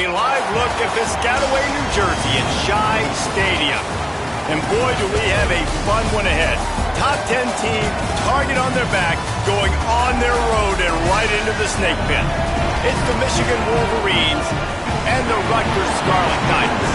A live look at Piscataway, New Jersey in Shai Stadium. And boy, do we have a fun one ahead. Top 10 team, target on their back, going on their road and right into the snake pit. It's the Michigan Wolverines and the Rutgers Scarlet Knights.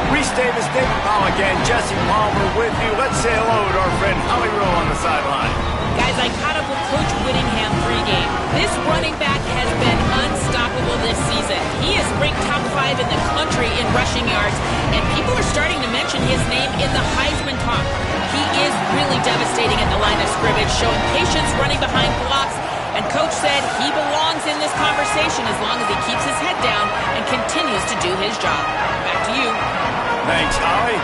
Reese Davis, David Pollack, and Jesse Palmer with you. Let's say hello to our friend Holly Rowe on the sideline. Guys, I caught up with Coach Whittingham pregame. This running back has been unstoppable this season. He is ranked top 5 in the country in rushing yards, and people are starting to mention his name in the Heisman talk. He is really devastating at the line of scrimmage, showing patience running behind blocks, and Coach said he belongs in this conversation as long as he keeps his head down and continues to do his job. Back to you. Thanks, Holly.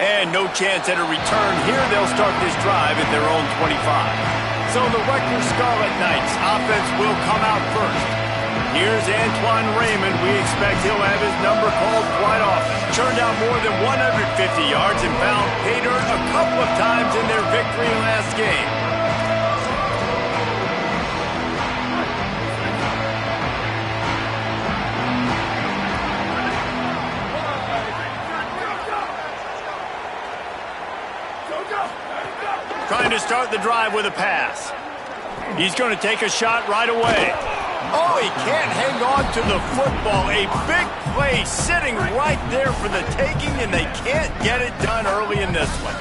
And no chance at a return here. They'll start this drive at their own 25. So the Rutgers Scarlet Knights offense will come out first. Here's Antoine Raymond. We expect he'll have his number called quite often. Churned out more than 150 yards and found pay dirt a couple of times in their victory last game. Trying to start the drive with a pass. He's going to take a shot right away. Oh, he can't hang on to the football. A big play sitting right there for the taking, and they can't get it done early in this one.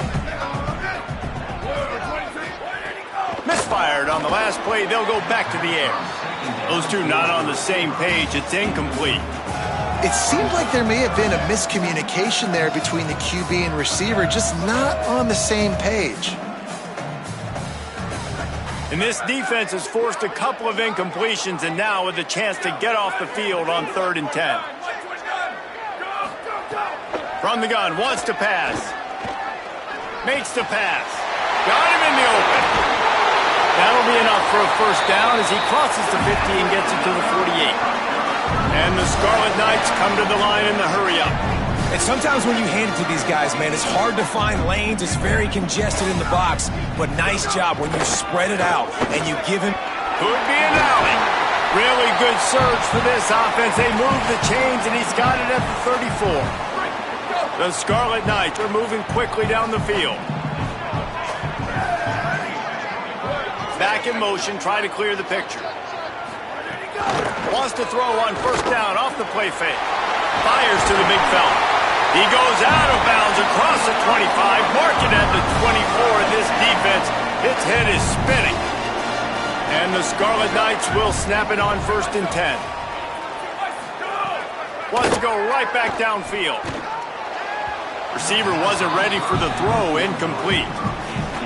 Misfired on the last play. They'll go back to the air. Those two not on the same page. It's incomplete. It seemed like there may have been a miscommunication there between the QB and receiver, just not on the same page. And this defense has forced a couple of incompletions, and now with a chance to get off the field on 3rd and 10. From the gun, wants to pass. Makes the pass. Got him in the open. That'll be enough for a first down as he crosses the 50 and gets it to the 48. And the Scarlet Knights come to the line in the hurry-up. And sometimes when you hand it to these guys, man, it's hard to find lanes. It's very congested in the box. But nice job when you spread it out and you give him... Could be an alley. Really good surge for this offense. They move the chains, and he's got it at the 34. The Scarlet Knights are moving quickly down the field. Back in motion, try to clear the picture. Wants to throw on first down off the play fake. Fires to the big fella. He goes out of bounds across the 25, marking at the 24, and this defense, its head is spinning. And the Scarlet Knights will snap it on 1st and 10. Wants to go right back downfield. Receiver wasn't ready for the throw, incomplete.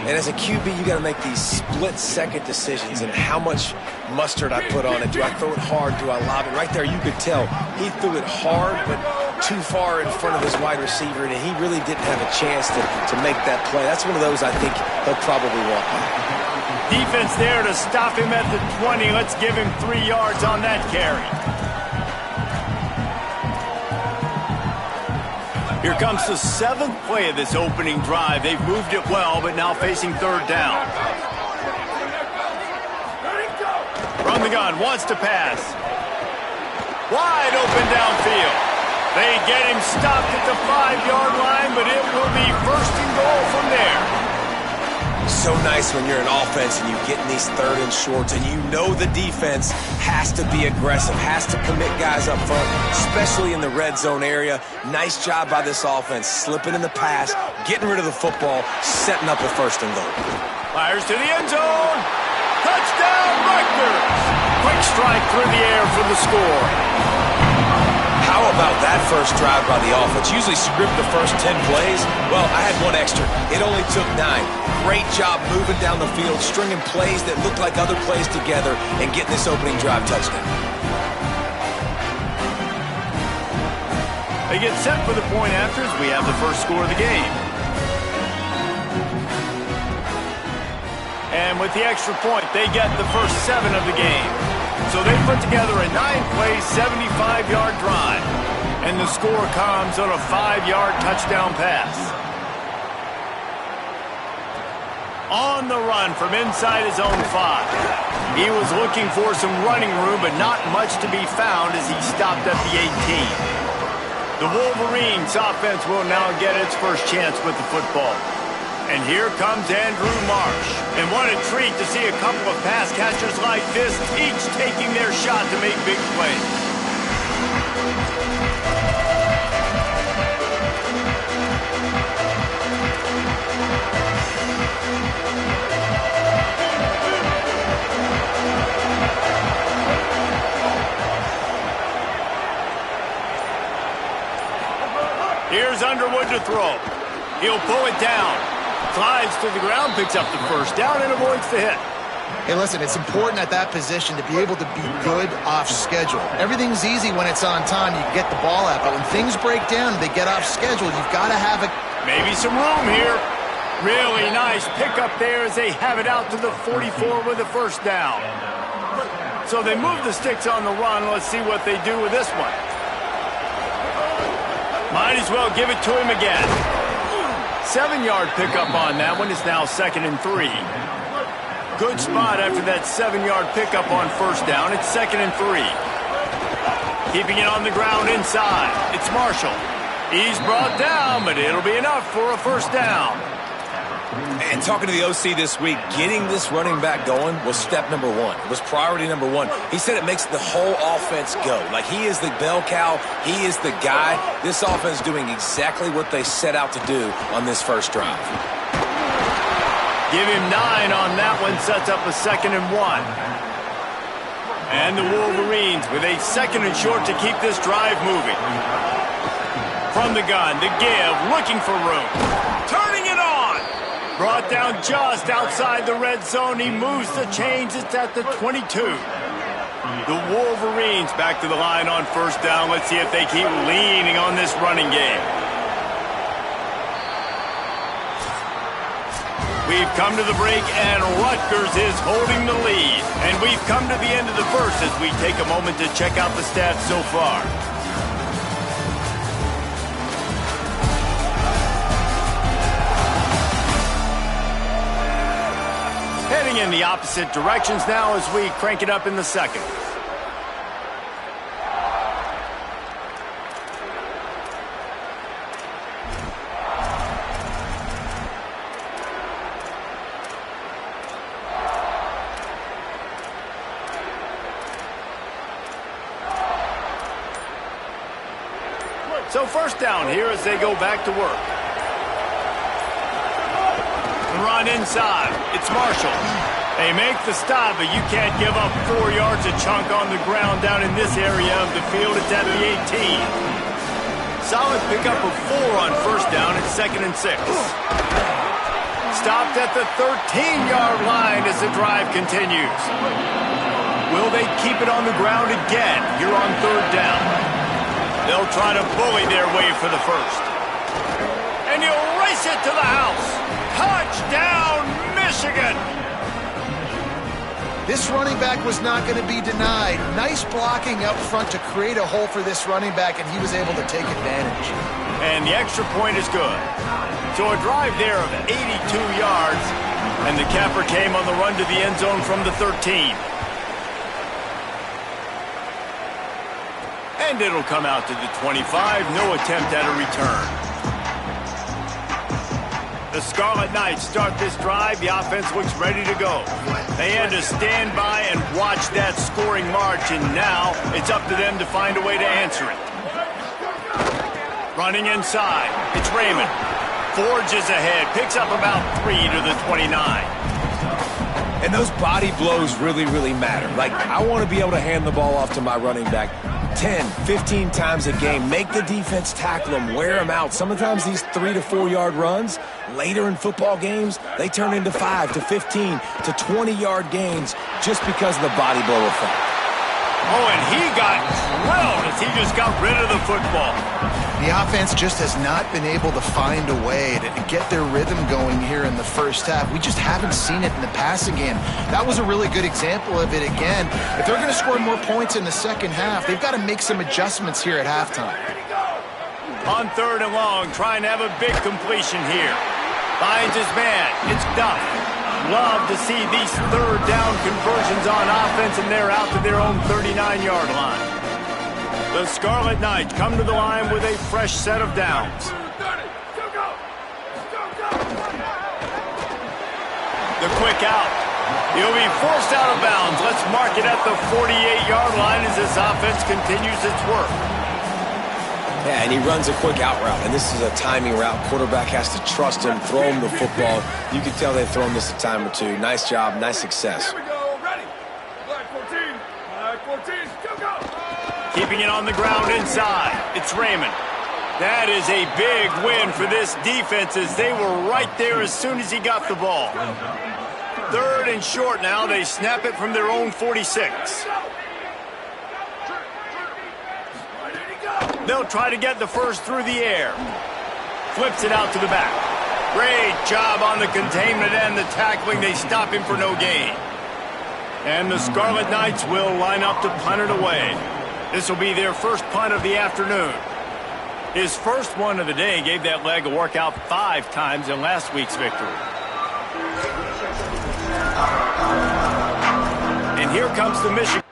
And as a QB, you got to make these split-second decisions and how much mustard I put on it. Do I throw it hard? Do I lob it? Right there, you could tell he threw it hard, but too far in front of his wide receiver, and he really didn't have a chance to make that play. That's one of those I think he'll probably walk by. Defense there to stop him at the 20. Let's give him 3 yards on that carry. Here comes the 7th play of this opening drive. They've moved it well, but now facing 3rd down. From the gun, wants to pass. Wide open downfield. They get him stopped at the 5-yard line, but it will be 1st and goal from there. So nice when you're an offense and you get in these 3rd and shorts, and you know the defense has to be aggressive, has to commit guys up front, especially in the red zone area. Nice job by this offense, slipping in the pass, getting rid of the football, setting up a 1st and goal. Fires to the end zone. Touchdown, Rutgers. Quick strike through the air for the score. How about that first drive by the offense? Usually script the first 10 plays. Well, I had one extra. It only took 9. Great job moving down the field, stringing plays that looked like other plays together, and getting this opening drive touchdown. They get set for the point after as we have the first score of the game. And with the extra point, they get the first 7 of the game. So they put together a 9-play, 75-yard drive. And the score comes on a 5-yard touchdown pass. On the run from inside his own 5. He was looking for some running room, but not much to be found as he stopped at the 18. The Wolverines offense will now get its first chance with the football. And here comes Andrew Marsh. And what a treat to see a couple of pass catchers like this, each taking their shot to make big plays. Here's Underwood to throw. He'll pull it down. Slides to the ground, picks up the first down, and avoids the hit. Hey, listen, it's important at that position to be able to be good off schedule. Everything's easy when it's on time. You get the ball out. But when things break down, they get off schedule. You've got to have maybe some room here. Really nice pickup there as they have it out to the 44 with the first down. So they move the sticks on the run. Let's see what they do with this one. Might as well give it to him again. 7-yard pickup on that one. Is now 2nd and 3. Good spot after that 7-yard pickup on first down. It's 2nd and 3. Keeping it on the ground inside. It's Marshall. He's brought down, but it'll be enough for a first down. And talking to the OC this week, getting this running back going was step number 1. It was priority number 1. He said it makes the whole offense go. Like, he is the bell cow. He is the guy. This offense is doing exactly what they set out to do on this first drive. Give him 9 on that one. Sets up a 2nd and 1. And the Wolverines with a 2nd and short to keep this drive moving. From the gun, the give, looking for room. Turning it on. Brought down just outside the red zone. He moves the chains. It's at the 22. The Wolverines back to the line on first down. Let's see if they keep leaning on this running game. We've come to the break, and Rutgers is holding the lead. And we've come to the end of the first as we take a moment to check out the stats so far. Heading in the opposite directions now as we crank it up in the second. So first down here as they go back to work. Run inside. It's Marshall. They make the stop, but you can't give up 4 yards a chunk on the ground down in this area of the field. It's at the 18. Solid pickup of 4 on first down. It's 2nd and 6. Stopped at the 13-yard line as the drive continues. Will they keep it on the ground again here on third down? They'll try to bully their way for the first. And he'll race it to the house. Touchdown, Michigan! This running back was not going to be denied. Nice blocking up front to create a hole for this running back, and he was able to take advantage. And the extra point is good. So a drive there of 82 yards, and the capper came on the run to the end zone from the 13. And it'll come out to the 25. No attempt at a return. The Scarlet Knights start this drive. The offense looks ready to go. They had to stand by and watch that scoring march, and now it's up to them to find a way to answer it. Running inside, it's Raymond. Forges ahead, picks up about 3 to the 29. And those body blows really, really matter. Like, I want to be able to hand the ball off to my running back 10, 15 times a game. Make the defense tackle them, wear them out. Sometimes these 3 to 4 yard runs, later in football games, they turn into 5 to 15 to 20 yard gains just because of the body blow effect. Oh, and he got drilled as he just got rid of the football. The offense just has not been able to find a way to get their rhythm going here in the first half. We just haven't seen it in the passing game. That was a really good example of it again. If they're going to score more points in the second half, they've got to make some adjustments here at halftime. On third and long, trying to have a big completion here. Finds his man. It's Duff. Love to see these third down conversions on offense, and they're out to their own 39-yard line. The Scarlet Knights come to the line with a fresh set of downs. The quick out. He'll be forced out of bounds. Let's mark it at the 48-yard line as this offense continues its work. Yeah, and he runs a quick out route, and this is a timing route. Quarterback has to trust him, throw him the football. You can tell they've thrown this a time or two. Nice job, nice success. Here we go, ready. Black 14, Black 14, go. Keeping it on the ground inside. It's Raymond. That is a big win for this defense as they were right there as soon as he got the ball. Third and short now. They snap it from their own 46. They'll try to get the first through the air. Flips it out to the back. Great job on the containment and the tackling. They stop him for no gain. And the Scarlet Knights will line up to punt it away. This will be their first punt of the afternoon. His first one of the day gave that leg a workout 5 times in last week's victory. And here comes the Michigan.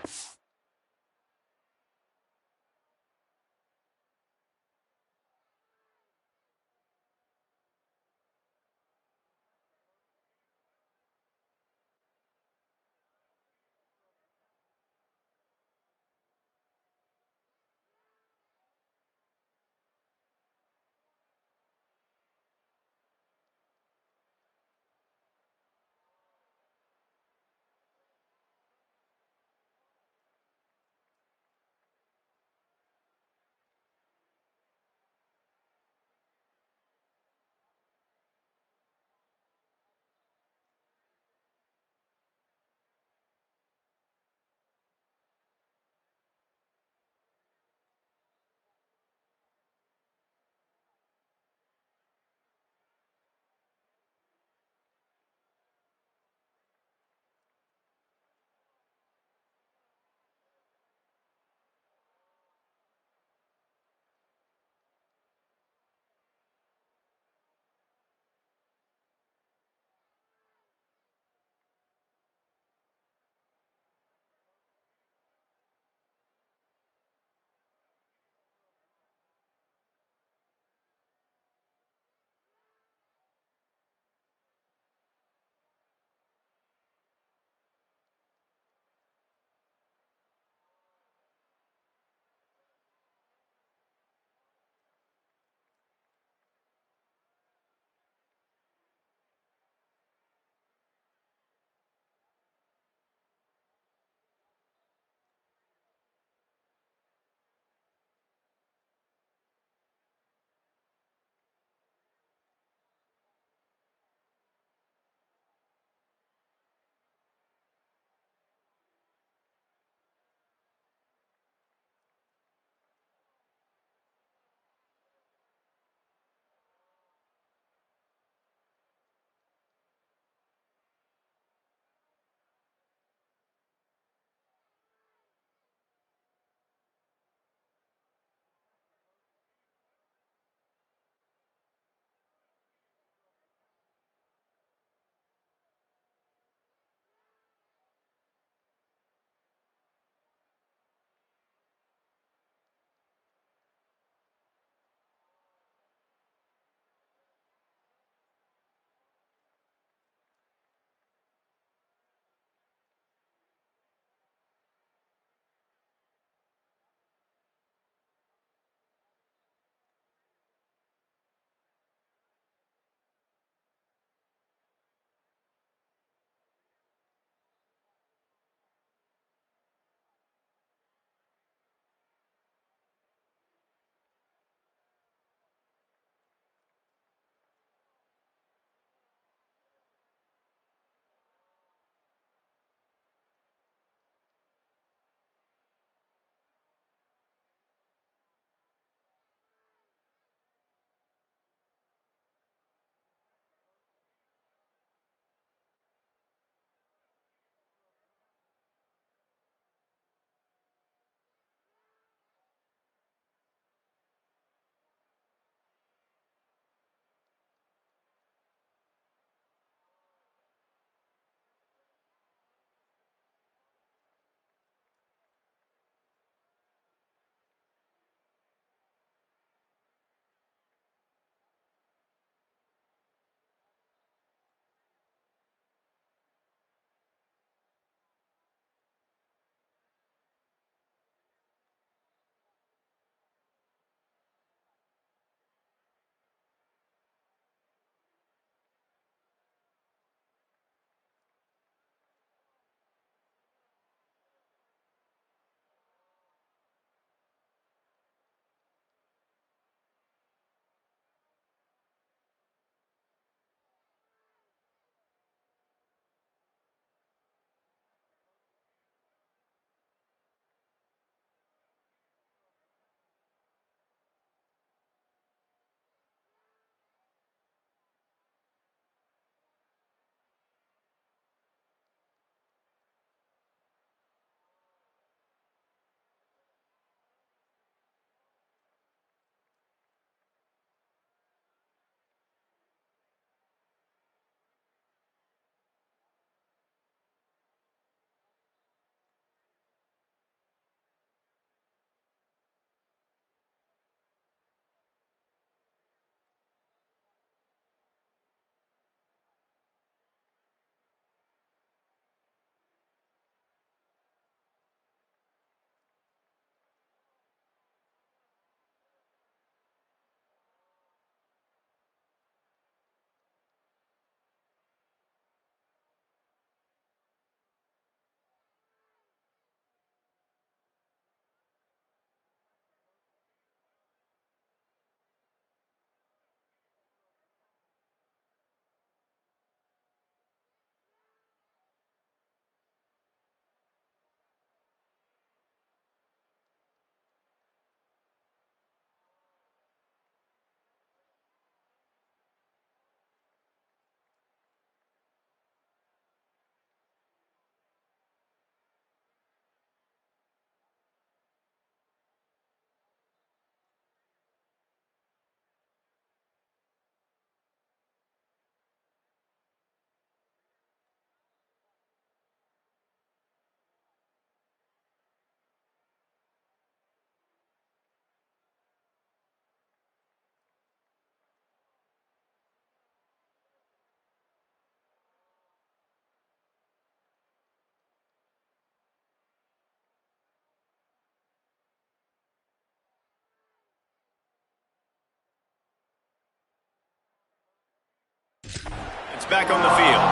back on the field.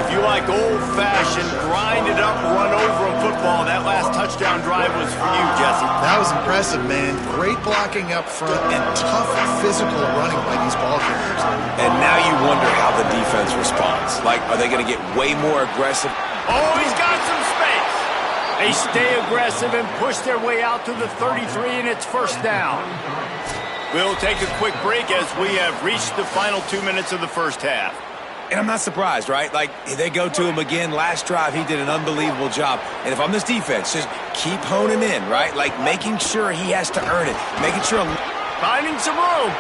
If you like old-fashioned, grind-it-up, run-over in football, that last touchdown drive was for you, Jesse. That was impressive, man. Great blocking up front and tough physical running by these ball carriers. And now you wonder how the defense responds. Like, are they going to get way more aggressive? Oh, he's got some space. They stay aggressive and push their way out to the 33, and it's first down. We'll take a quick break as we have reached the final 2 minutes of the first half. And I'm not surprised, right? Like, they go to him again. Last drive, he did an unbelievable job. And if I'm this defense, just keep honing in, right? Like, making sure he has to earn it. Making sure... Finding some room.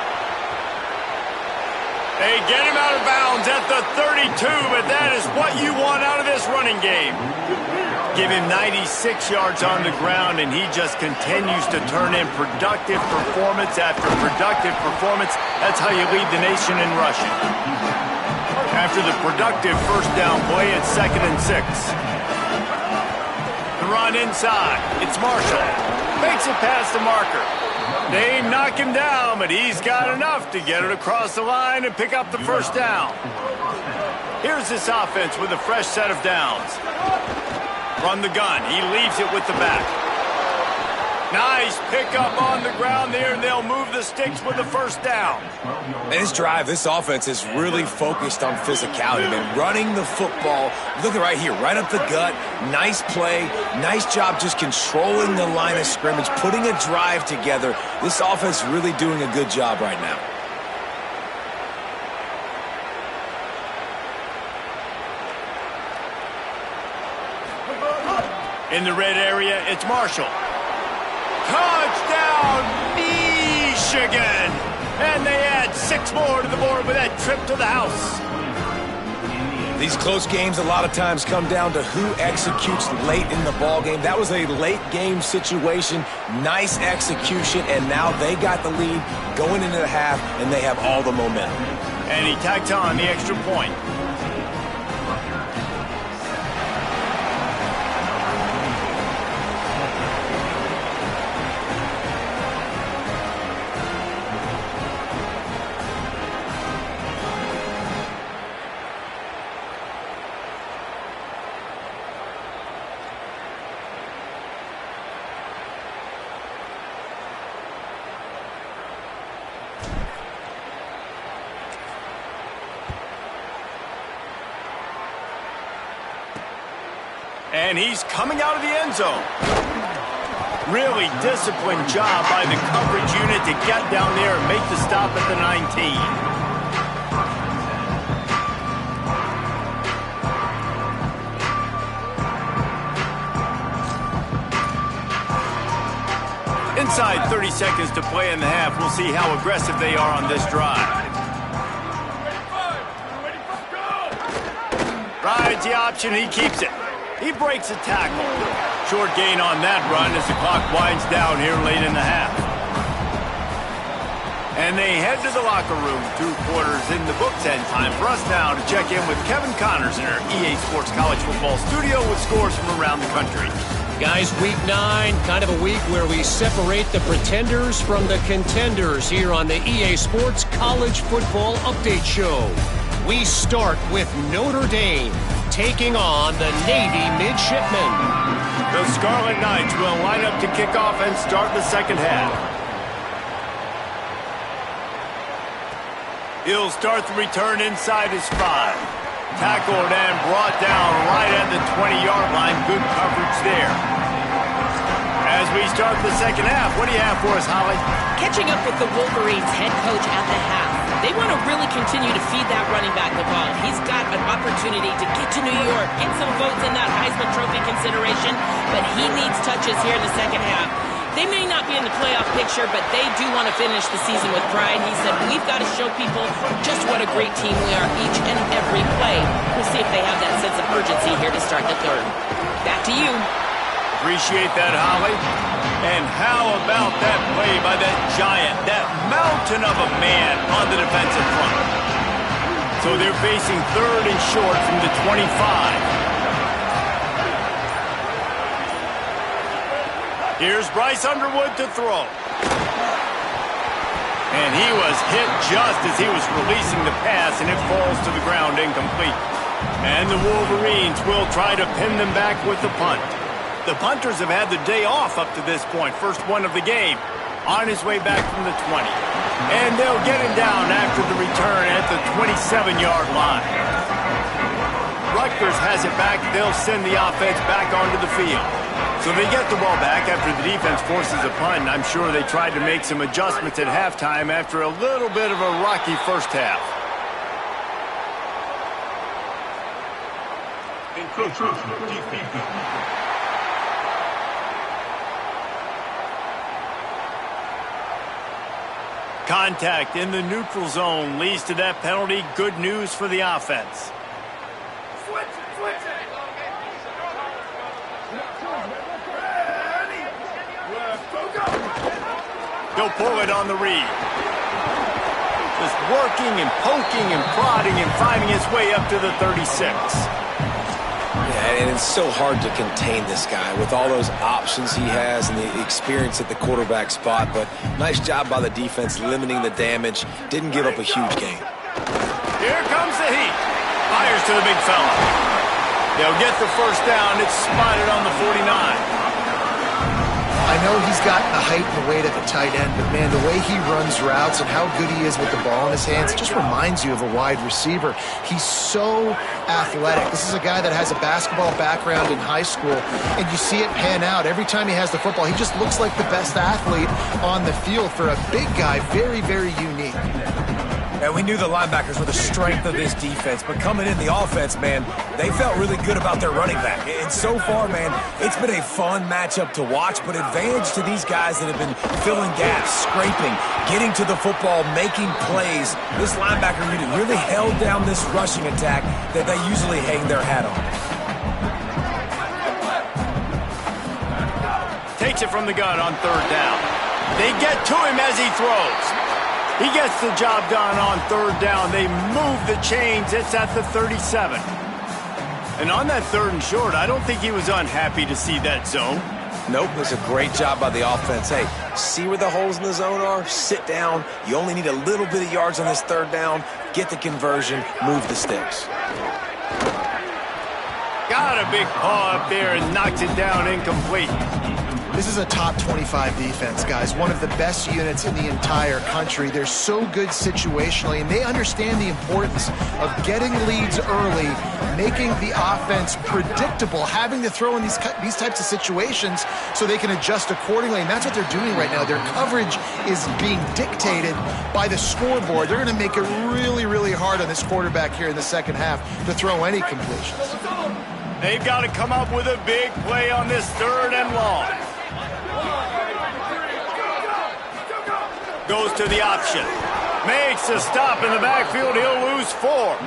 They get him out of bounds at the 32, but that is what you want out of this running game. Give him 96 yards on the ground, and he just continues to turn in productive performance after productive performance. That's how you lead the nation in rushing. After the productive first down play, it's 2nd and 6. The run inside. It's Marshall. Makes it past the marker. They knock him down, but he's got enough to get it across the line and pick up the first down. Here's this offense with a fresh set of downs. Run the gun. He leaves it with the back. Nice pickup on the ground there, and they'll move the sticks with the first down. And this drive, this offense is really focused on physicality, man. Running the football. Look at right here, right up the gut. Nice play. Nice job just controlling the line of scrimmage, putting a drive together. This offense really doing a good job right now. In the red area, it's Marshall. Touchdown, Michigan! And they add 6 more to the board with that trip to the house. These close games a lot of times come down to who executes late in the ball game. That was a late game situation. Nice execution, and now they got the lead going into the half, and they have all the momentum. And he tacked on the extra point. And he's coming out of the end zone. Really disciplined job by the coverage unit to get down there and make the stop at the 19. Inside 30 seconds to play in the half. We'll see how aggressive they are on this drive. Rides the option, he keeps it. He breaks a tackle. Short gain on that run as the clock winds down here late in the half. And they head to the locker room. 2 quarters in the books, and time for us now to check in with Kevin Connors in our EA Sports College Football studio with scores from around the country. Guys, week 9, kind of a week where we separate the pretenders from the contenders here on the EA Sports College Football Update Show. We start with Notre Dame taking on the Navy Midshipmen. The Scarlet Knights will line up to kick off and start the second half. He'll start the return inside his 5. Tackled and brought down right at the 20-yard line. Good coverage there. As we start the second half, what do you have for us, Holly? Catching up with the Wolverines head coach at the half. They want to really continue to feed that running back the ball. He's got an opportunity to get to New York, get some votes in that Heisman Trophy consideration, but he needs touches here in the second half. They may not be in the playoff picture, but they do want to finish the season with pride. He said, we've got to show people just what a great team we are each and every play. We'll see if they have that sense of urgency here to start the third. Back to you. Appreciate that, Holly. And how about that play by that giant, that mountain of a man on the defensive front? So they're facing 3rd and short from the 25. Here's Bryce Underwood to throw. And he was hit just as he was releasing the pass, and it falls to the ground incomplete. And the Wolverines will try to pin them back with the punt. The punters have had the day off up to this point. First one of the game. On his way back from the 20. And they'll get him down after the return at the 27-yard line. Rutgers has it back. They'll send the offense back onto the field. So they get the ball back after the defense forces a punt. And I'm sure they tried to make some adjustments at halftime after a little bit of a rocky first half. Contact in the neutral zone leads to that penalty. Good news for the offense. He'll pull it on the read. Just working and poking and prodding and finding his way up to the 36. Yeah, and it's so hard to contain this guy with all those options he has and the experience at the quarterback spot. But nice job by the defense limiting the damage. Didn't give up a huge gain. Here comes the heat. Fires to the big fella. They'll get the first down. It's spotted on the 49. I know he's got the height and the weight at the tight end, but man, the way he runs routes and how good he is with the ball in his hands just reminds you of a wide receiver. He's so athletic. This is a guy that has a basketball background in high school, and you see it pan out. Every time he has the football, he just looks like the best athlete on the field. For a big guy, very, very unique. And we knew the linebackers were the strength of this defense, but coming in the offense, man, they felt really good about their running back. And so far, man, it's been a fun matchup to watch, but advantage to these guys that have been filling gaps, scraping, getting to the football, making plays. This linebacker unit really held down this rushing attack that they usually hang their hat on. Takes it from the gun on third down. They get to him as he throws. He gets the job done on third down. They move the chains. It's at the 37. And on that third and short, I don't think he was unhappy to see that zone. Nope, it was a great job by the offense. Hey, see where the holes in the zone are? Sit down. You only need a little bit of yards on this third down. Get the conversion. Move the sticks. Got a big paw up there and knocks it down incomplete. This is a top 25 defense, guys. One of the best units in the entire country. They're so good situationally, and they understand the importance of getting leads early, making the offense predictable, having to throw in these types of situations so they can adjust accordingly, and that's what they're doing right now. Their coverage is being dictated by the scoreboard. They're going to make it really, really hard on this quarterback here in the second half to throw any completions. They've got to come up with a big play on this third and long. Goes to the option. Makes a stop in the backfield. He'll lose 4.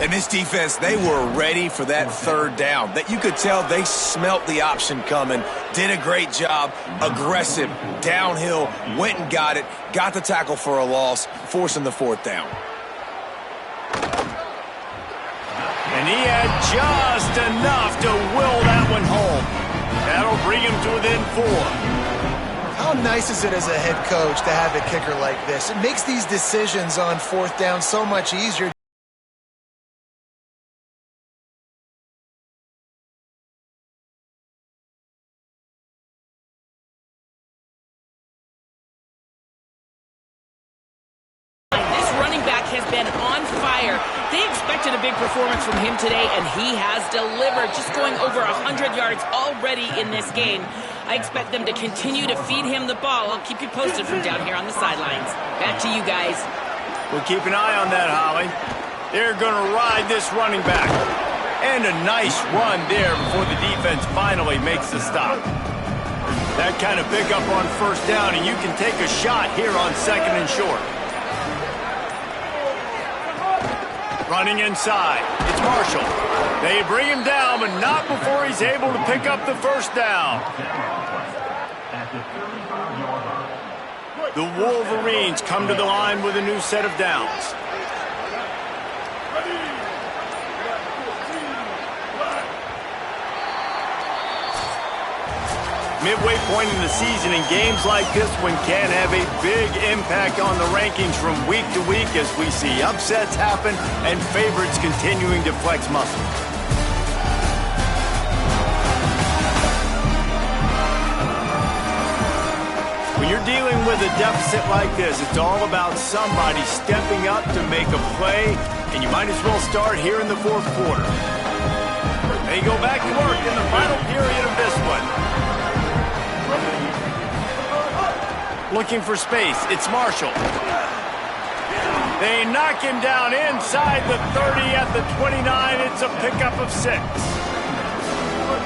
And this defense, they were ready for that third down. That you could tell they smelt the option coming. Did a great job. Aggressive. Downhill. Went and got it. Got the tackle for a loss. Forcing the fourth down. And he had just enough to will that one home. That'll bring him to within 4. How nice is it as a head coach to have a kicker like this? It makes these decisions on fourth down so much easier. This running back has been on fire. They expected a big performance from him today, and he has delivered, just going over 100 yards already in this game. I expect them to continue to feed him the ball. I'll keep you posted from down here on the sidelines. Back to you guys. We'll keep an eye on that, Holly. They're going to ride this running back. And a nice run there before the defense finally makes the stop. That kind of pickup on first down, and you can take a shot here on second and short. Running inside. It's Marshall. They bring him down, but not before he's able to pick up the first down. The Wolverines come to the line with a new set of downs. Midway point in the season, and games like this one can have a big impact on the rankings from week to week as we see upsets happen and favorites continuing to flex muscle. When you're dealing with a deficit like this, it's all about somebody stepping up to make a play, and you might as well start here in the fourth quarter. They go back to work in the final period of this one. Looking for space, it's Marshall. They knock him down inside the 30 at the 29. It's a pickup of 6.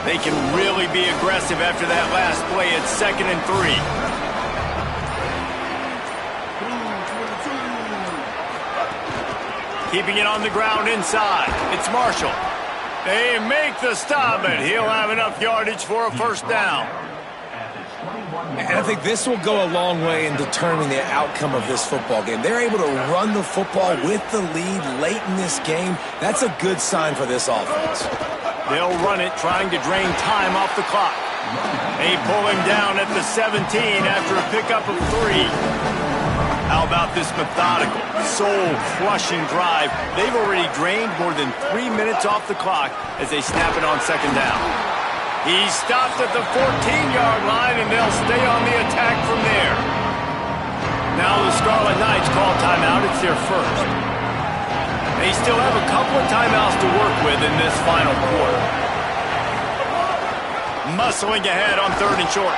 They can really be aggressive after that last play. It's 2nd and 3. Keeping it on the ground inside. It's Marshall. They make the stop, and he'll have enough yardage for a first down. And I think this will go a long way in determining the outcome of this football game. They're able to run the football with the lead late in this game. That's a good sign for this offense. They'll run it, trying to drain time off the clock. They pull him down at the 17 after a pickup of 3. How about this methodical, soul-crushing drive? They've already drained more than 3 minutes off the clock as they snap it on 2nd down. He stopped at the 14-yard line, and they'll stay on the attack from there. Now the Scarlet Knights call timeout. It's their first. They still have a couple of timeouts to work with in this final quarter. Muscling ahead on 3rd and short.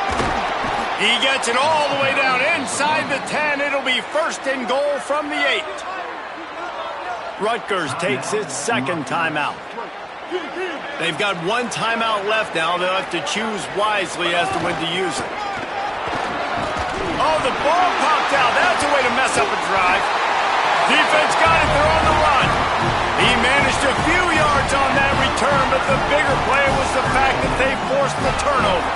He gets it all the way down inside the 10. It'll be 1st and goal from the 8. Rutgers takes its 2nd timeout. They've got 1 timeout left now. They'll have to choose wisely as to when to use it. Oh, the ball popped out. That's a way to mess up a drive. Defense got it. They're on the run. He managed a few yards on that return, but the bigger play was the fact that they forced the turnover.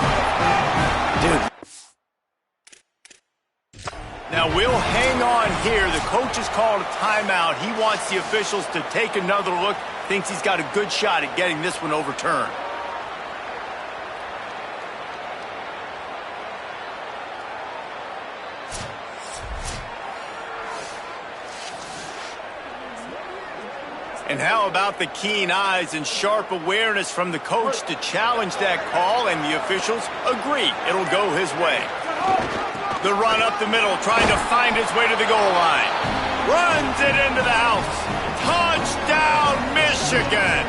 Dude. Now, we'll hang on here. The coach has called a timeout. He wants the officials to take another look. Thinks he's got a good shot at getting this one overturned. And how about the keen eyes and sharp awareness from the coach to challenge that call, and the officials agree it'll go his way. The run up the middle, trying to find his way to the goal line. Runs it into the house. Touchdown, Michigan!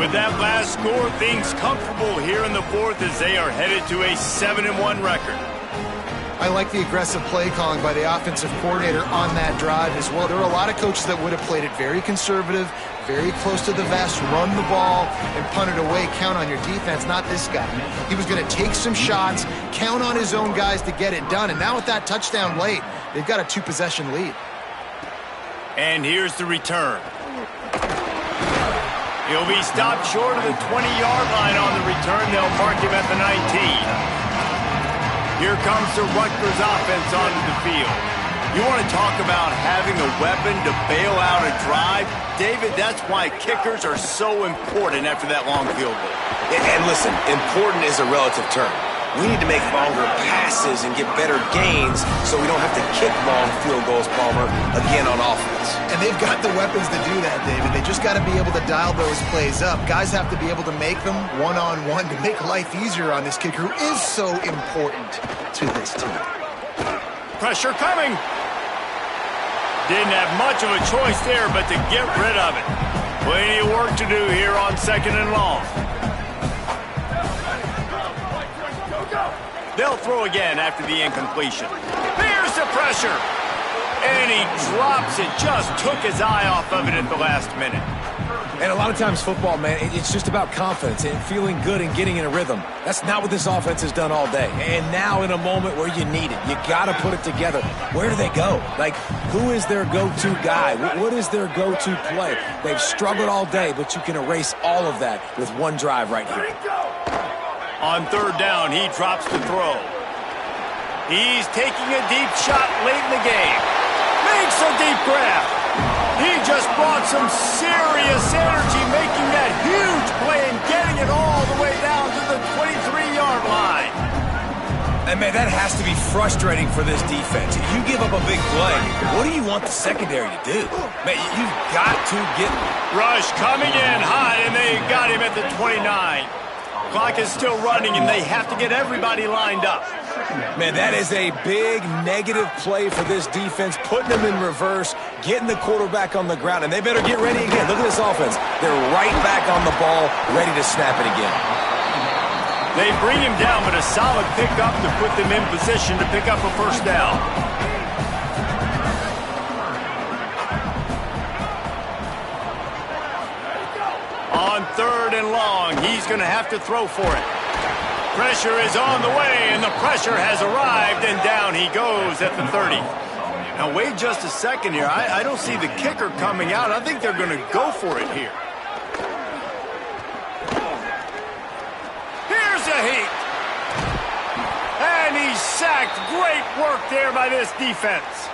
With that last score, things comfortable here in the 4th as they are headed to a 7-1 record. I like the aggressive play calling by the offensive coordinator on that drive as well. There were a lot of coaches that would have played it very conservative, very close to the vest, run the ball, and punt it away. Count on your defense, not this guy. He was going to take some shots, count on his own guys to get it done. And now with that touchdown late, they've got a 2-possession lead. And here's the return. He'll be stopped short of the 20-yard line on the return. They'll mark him at the 19. Here comes the Rutgers offense onto the field. You want to talk about having a weapon to bail out a drive? David, that's why kickers are so important after that long field goal. And listen, important is a relative term. We need to make longer passes and get better gains so we don't have to kick long field goals, Palmer, again on offense. And they've got the weapons to do that, David. They just got to be able to dial those plays up. Guys have to be able to make them one-on-one to make life easier on this kicker, who is so important to this team. Pressure coming. Didn't have much of a choice there but to get rid of it. Plenty of work to do here on 2nd and long. They'll throw again after the incompletion. Here's the pressure. And he drops it. Just took his eye off of it at the last minute. And a lot of times football, man, it's just about confidence and feeling good and getting in a rhythm. That's not what this offense has done all day. And now in a moment where you need it, you got to put it together. Where do they go? Like, who is their go-to guy? What is their go-to play? They've struggled all day, but you can erase all of that with one drive right here. On 3rd down, he drops the throw. He's taking a deep shot late in the game. Makes a deep grab. He just brought some serious energy, making that huge play and getting it all the way down to the 23-yard line. And, man, that has to be frustrating for this defense. If you give up a big play, what do you want the secondary to do? Man, you've got to get... Rush coming in high, and they got him at the 29. Clock is still running, and they have to get everybody lined up. Man, that is a big negative play for this defense, putting them in reverse, getting the quarterback on the ground, and they better get ready again. Look at this offense. They're right back on the ball, ready to snap it again. They bring him down, but a solid pickup to put them in position to pick up a first down. On 3rd and long, he's going to have to throw for it. Pressure is on the way, and the pressure has arrived, and down he goes at the 30. Now, wait just a second here. I don't see the kicker coming out. I think they're going to go for it here. Here's a heat. And he's sacked. Great work there by this defense.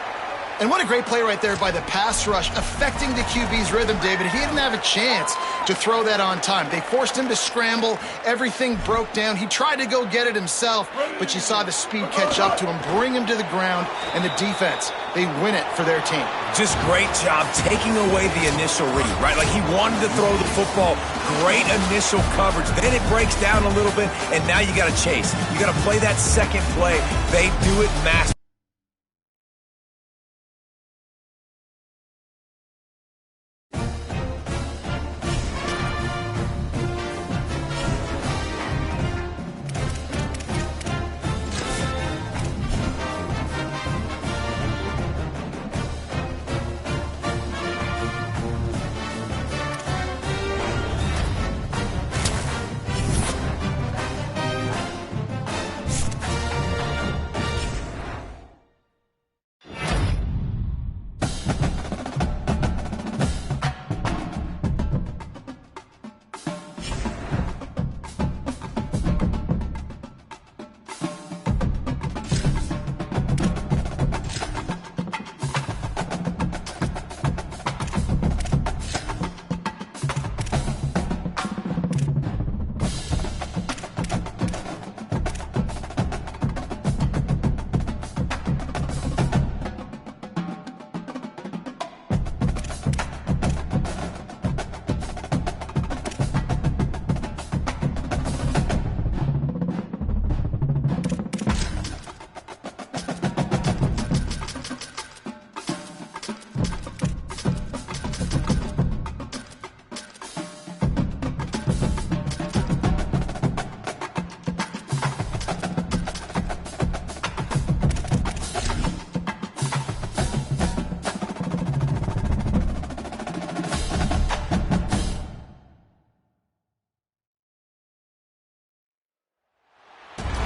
And what a great play right there by the pass rush, affecting the QB's rhythm, David. He didn't have a chance to throw that on time. They forced him to scramble. Everything broke down. He tried to go get it himself, but you saw the speed catch up to him, bring him to the ground, and the defense, they win it for their team. Just great job taking away the initial read, right? Like he wanted to throw the football. Great initial coverage. Then it breaks down a little bit, and now you got to chase. You got to play that second play. They do it masterfully.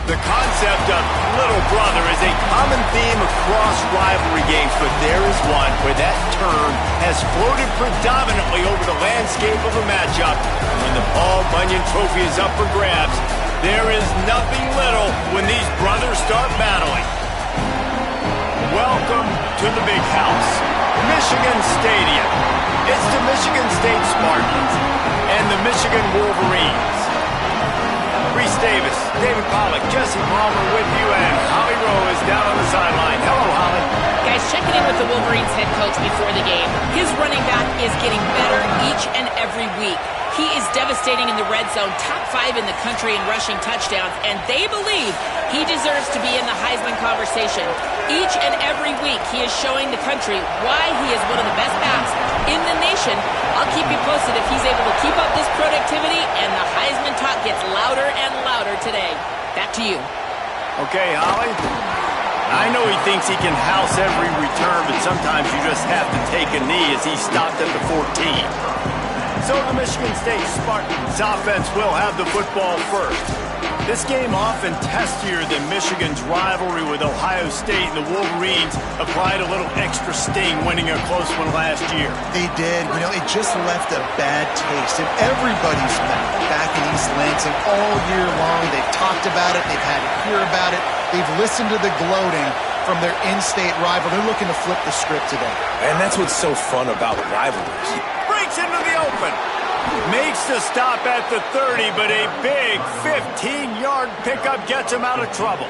The concept of little brother is a common theme across rivalry games, but there is one where that term has floated predominantly over the landscape of a matchup. When the Paul Bunyan Trophy is up for grabs, there is nothing little when these brothers start battling. Welcome to the big house, Michigan Stadium. It's the Michigan State Spartans and the Michigan Wolverines. Reese Davis, David Pollack, Jesse Palmer with you, and Holly Rowe is down on the sideline. Hello, Holly. Guys, checking in with the Wolverines head coach before the game. His running back is getting better each and every week. He is devastating in the red zone, top 5 in the country in rushing touchdowns, and they believe he deserves to be in the Heisman conversation. Each and every week, he is showing the country why he is one of the best backs in the nation. I'll keep you posted if he's able to keep up this productivity, and the Heisman talk gets louder and louder today. Back to you. Okay, Holly. I know he thinks he can house every return, but sometimes you just have to take a knee as he stopped at the 14. So the Michigan State Spartans offense will have the football first. This game often testier than Michigan's rivalry with Ohio State, and the Wolverines applied a little extra sting winning a close one last year. They did. You know, it just left a bad taste in everybody's mouth back in East Lansing all year long. They've talked about it. They've had to hear about it. They've listened to the gloating from their in-state rival. They're looking to flip the script today. And that's what's so fun about rivalries. Breaks into the open. Makes the stop at the 30, but a big 15-yard pickup gets him out of trouble.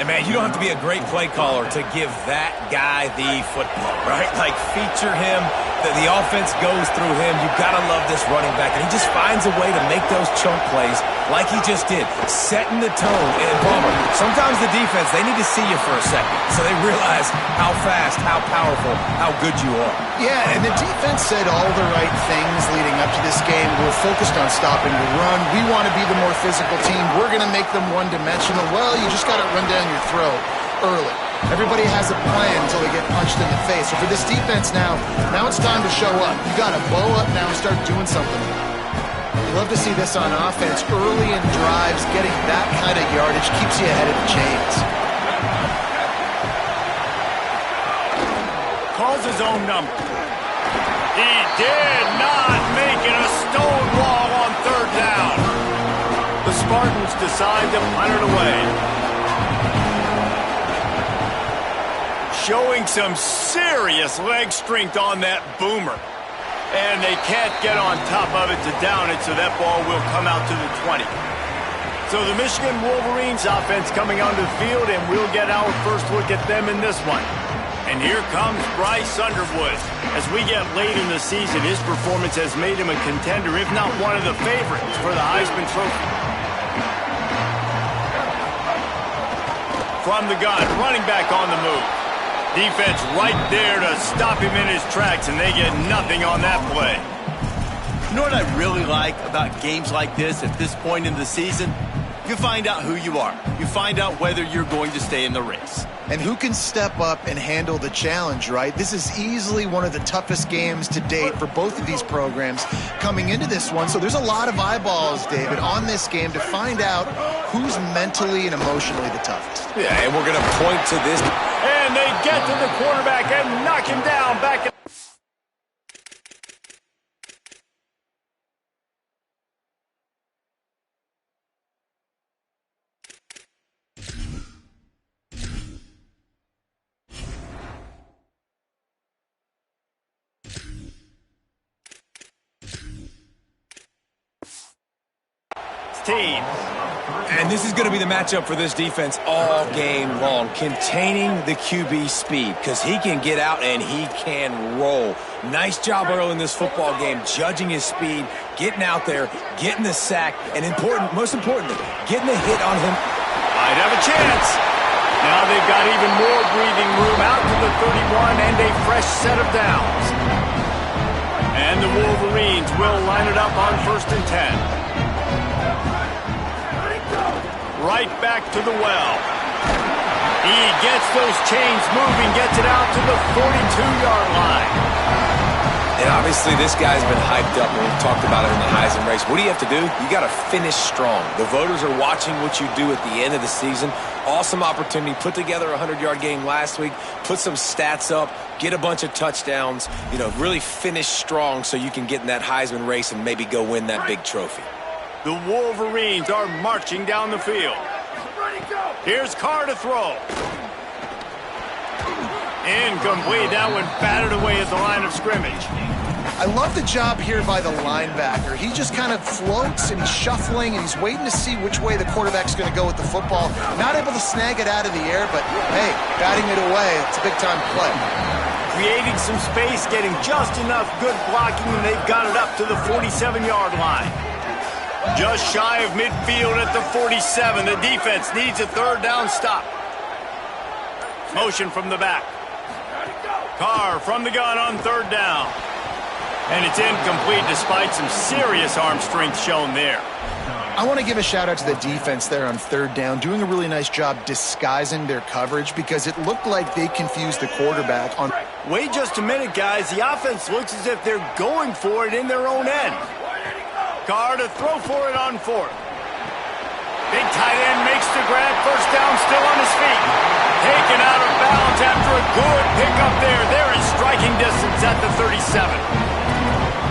And, man, you don't have to be a great play caller to give that guy the football, right? Like, feature him. The offense goes through him. You've got to love this running back. And he just finds a way to make those chunk plays like he just did, setting the tone. And, Palmer, sometimes the defense, they need to see you for a second so they realize how fast, how powerful, how good you are. Yeah, and the defense said all the right things leading up to this game. We're focused on stopping the run. We want to be the more physical team. We're going to make them one-dimensional. Well, you just got to run down your throat early. Everybody has a plan until they get punched in the face. So for this defense now it's time to show up. You got to blow up now and start doing something. You love to see this on offense. Early in drives, getting that kind of yardage keeps you ahead of the chains. Calls his own number. He did not make it a stone wall on third down. The Spartans decide to punt it away. Showing some serious leg strength on that boomer. And they can't get on top of it to down it, so that ball will come out to the 20. So the Michigan Wolverines offense coming onto the field, and we'll get our first look at them in this one. And here comes Bryce Underwood. As we get late in the season, his performance has made him a contender, if not one of the favorites, for the Heisman Trophy. From the gun, running back on the move. Defense right there to stop him in his tracks, and they get nothing on that play. You know what I really like about games like this at this point in the season? You find out who you are. You find out whether you're going to stay in the race. And who can step up and handle the challenge, right? This is easily one of the toughest games to date for both of these programs coming into this one. So there's a lot of eyeballs, David, on this game to find out who's mentally and emotionally the toughest. Yeah, and we're going to point to this. And they get to the quarterback and knock him down back at team. And this is going to be the matchup for this defense all game long, containing the QB speed, because he can get out and he can roll. Nice job early in this football game, judging his speed, getting out there, getting the sack, and most importantly, getting a hit on him. Might have a chance. Now they've got even more breathing room out to the 31 and a fresh set of downs. And the Wolverines will line it up on 1st and 10. Right back to the well. He gets those chains moving, gets it out to the 42-yard line. And obviously this guy's been hyped up when we've talked about it in the Heisman race. What do you have to do? You got to finish strong. The voters are watching what you do at the end of the season. Awesome opportunity. Put together a 100-yard game last week. Put some stats up. Get a bunch of touchdowns. Really finish strong so you can get in that Heisman race and maybe go win that big trophy. The Wolverines are marching down the field. Here's Carr to throw. Incomplete. That one batted away at the line of scrimmage. I love the job here by the linebacker. He just kind of floats and he's shuffling and he's waiting to see which way the quarterback's going to go with the football. Not able to snag it out of the air, but hey, batting it away, it's a big-time play. Creating some space, getting just enough good blocking, and they've got it up to the 47-yard line. Just shy of midfield at the 47. The defense needs a third down stop. Motion from the back. Carr from the gun on third down. And it's incomplete despite some serious arm strength shown there. I want to give a shout out to the defense there on third down, doing a really nice job disguising their coverage because it looked like they confused the quarterback on. Wait just a minute, guys. The offense looks as if they're going for it in their own end. Carr to throw for it on fourth. Big tight end makes the grab. First down, still on his feet. Taken out of bounds after a good pickup there. They're in striking distance at the 37.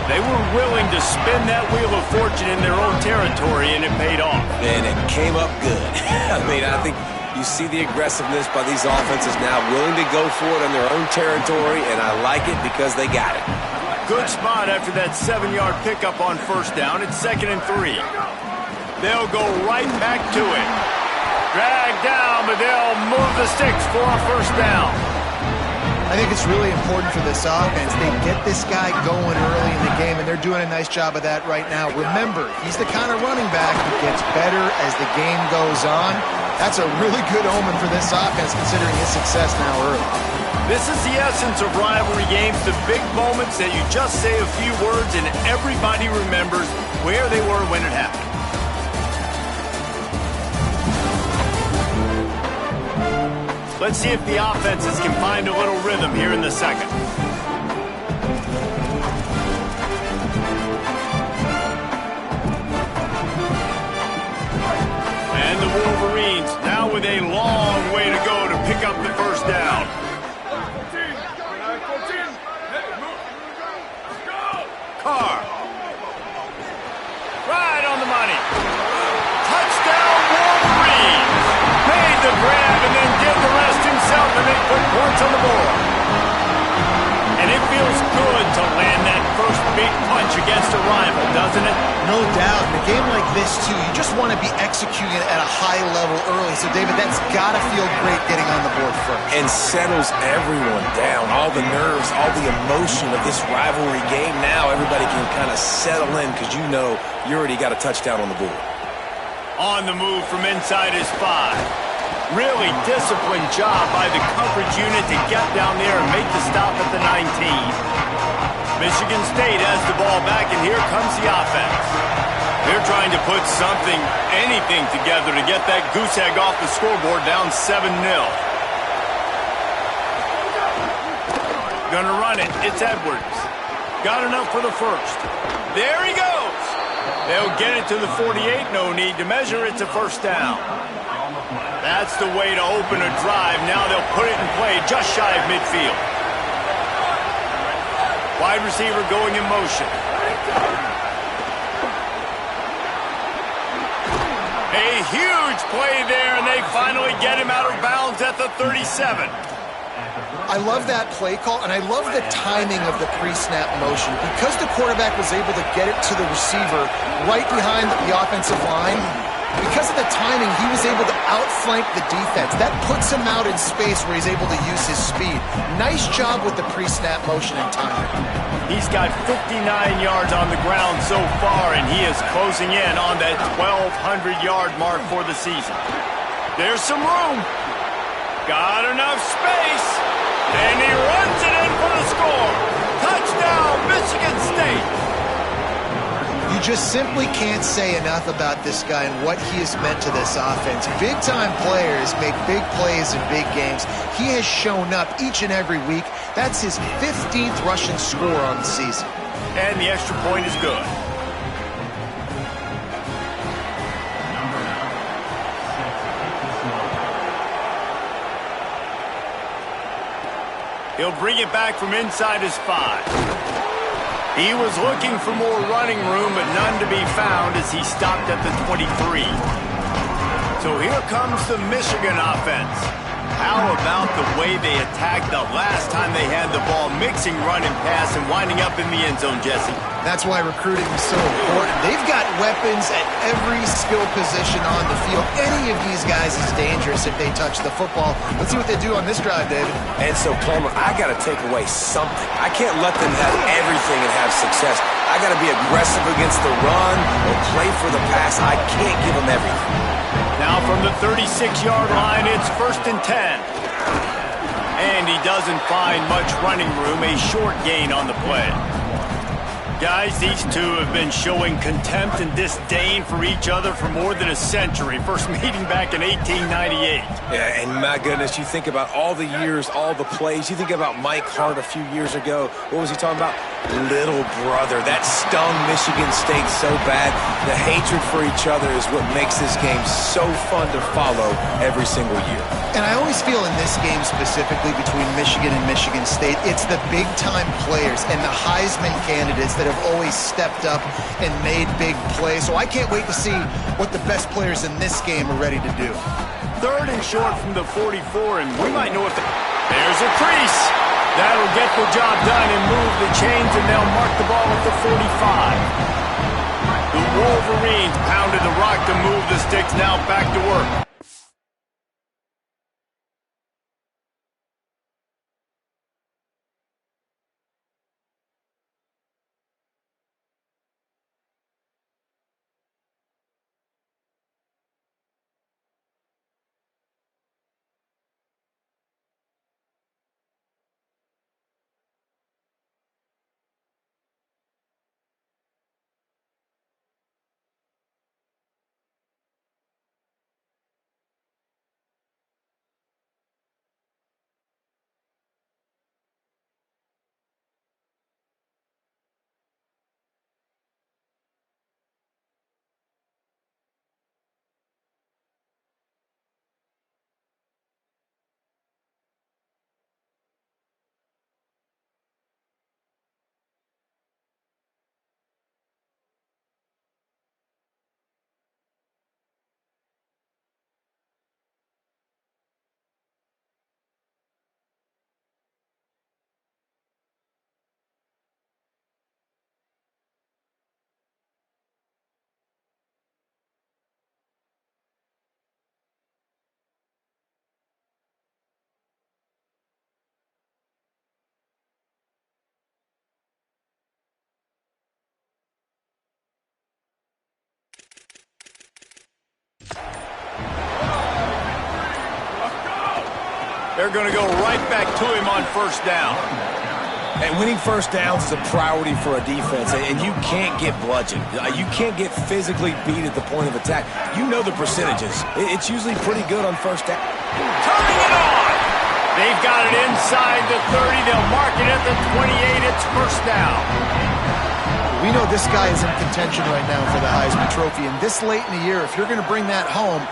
They were willing to spin that wheel of fortune in their own territory, and it paid off. And it came up good. I think you see the aggressiveness by these offenses now, willing to go for it in their own territory, and I like it because they got it. Good spot after that 7-yard pickup on first down. It's 2nd and 3. They'll go right back to it. Dragged down, but they'll move the sticks for a first down. I think it's really important for this offense. They get this guy going early in the game, and they're doing a nice job of that right now. Remember, he's the kind of running back who gets better as the game goes on. That's a really good omen for this offense, considering his success now early. This is the essence of rivalry games, the big moments that you just say a few words and everybody remembers where they were when it happened. Let's see if the offenses can find a little rhythm here in the second. And the Wolverines now with a long way to go to pick up the first down. 14. 14. Hey, move. Go. Carr. Right on the money. Touchdown Wolverines. Made the grab and then did the rest himself, and they put points on the board. And it feels good to land that first big punch against a rival, doesn't it? No doubt. In a game like this, too, you just want to be executing it at a high level early. So, David, that's got to feel great getting on the board first. And settles everyone down. All the nerves, all the emotion of this rivalry game. Now everybody can kind of settle in because you know you already got a touchdown on the board. On the move from inside his 5. Really disciplined job by the coverage unit to get down there and make the stop at the 19. Michigan State has the ball back, and here comes the offense. They're trying to put something, anything together to get that goose egg off the scoreboard down 7-0. Gonna run it. It's Edwards. Got enough for the first. There he goes. They'll get it to the 48. No need to measure. It's a first down. That's the way to open a drive. Now they'll put it in play just shy of midfield. Wide receiver going in motion. A huge play there, and they finally get him out of bounds at the 37. I love that play call, and I love the timing of the pre-snap motion. Because the quarterback was able to get it to the receiver right behind the offensive line, because of the timing, he was able to outflank the defense. That puts him out in space where he's able to use his speed. Nice job with the pre-snap motion and timing. He's got 59 yards on the ground so far, and he is closing in on that 1,200-yard mark for the season. There's some room. Got enough space. And he runs it in for the score. Touchdown, Michigan State. You just simply can't say enough about this guy and what he has meant to this offense. Big-time players make big plays in big games. He has shown up each and every week. That's his 15th rushing score on the season. And the extra point is good. He'll bring it back from inside his 5. He was looking for more running room, but none to be found as he stopped at the 23. So here comes the Michigan offense. How about the way they attacked the last time they had the ball, mixing run and pass and winding up in the end zone, Jesse? That's why recruiting is so important. They've got weapons at every skill position on the field. Any of these guys is dangerous if they touch the football. Let's see what they do on this drive, David. And so, Plummer, I got to take away something. I can't let them have everything and have success. I got to be aggressive against the run or play for the pass. I can't give them everything. Now from the 36-yard line, it's 1st and 10. And he doesn't find much running room, a short gain on the play. Guys, these two have been showing contempt and disdain for each other for more than a century. First meeting back in 1898. Yeah, and my goodness, you think about all the years, all the plays. You think about Mike Hart a few years ago. What was he talking about? Little brother. That stung Michigan State so bad. The hatred for each other is what makes this game so fun to follow every single year. And I always feel in this game specifically between Michigan and Michigan State, it's the big-time players and the Heisman candidates that have always stepped up and made big plays. So I can't wait to see what the best players in this game are ready to do. 3rd and short from the 44, and we might know what the... There's a crease. That'll get the job done and move the chains, and they'll mark the ball at the 45. The Wolverines pounded the rock to move the sticks, now back to work. They're going to go right back to him on first down. And winning first downs is a priority for a defense, and you can't get bludgeoned. You can't get physically beat at the point of attack. You know the percentages. It's usually pretty good on first down. Turning it on! They've got it inside the 30. They'll mark it at the 28. It's first down. We know this guy is in contention right now for the Heisman Trophy, and this late in the year, if you're going to bring that home,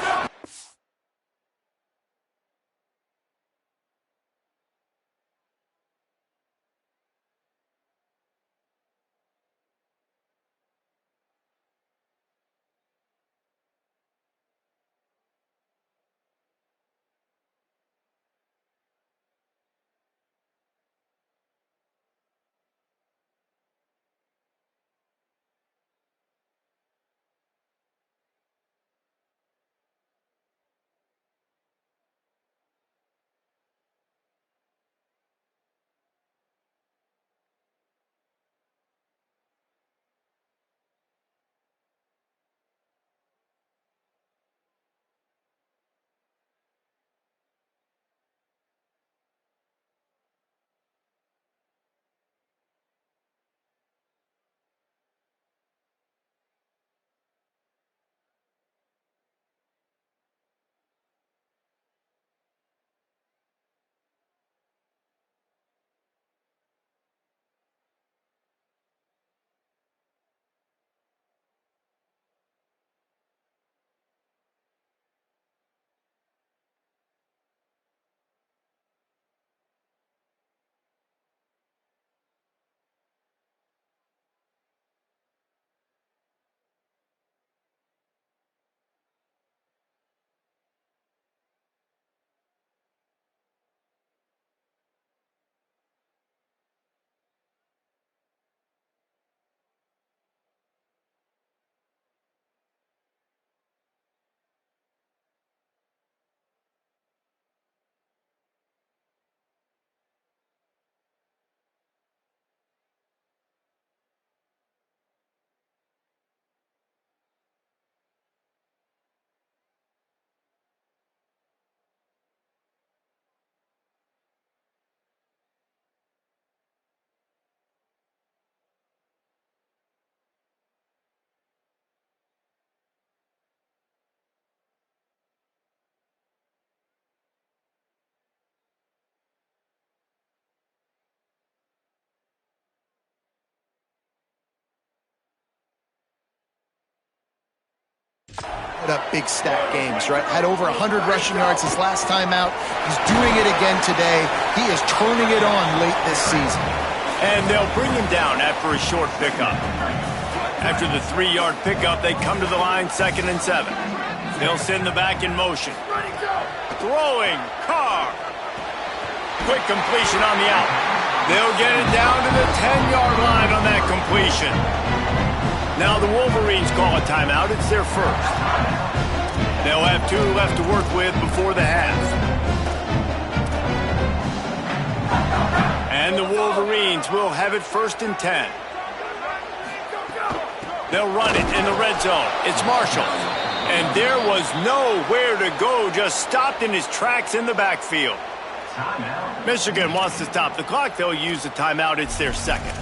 put up big stat games, right? Had over 100 rushing yards his last time out. He's doing it again today. He is turning it on late this season. And they'll bring him down after a short pickup. After the 3-yard pickup, they come to the line 2nd and 7. They'll send the back in motion. Throwing, Carr. Quick completion on the out. They'll get it down to the 10-yard line on that completion. Now the Wolverines call a timeout. It's their first. They'll have 2 left to work with before the half. And the Wolverines will have it 1st and 10. They'll run it in the red zone. It's Marshall. And there was nowhere to go, just stopped in his tracks in the backfield. Michigan wants to stop the clock. They'll use the timeout. It's their second.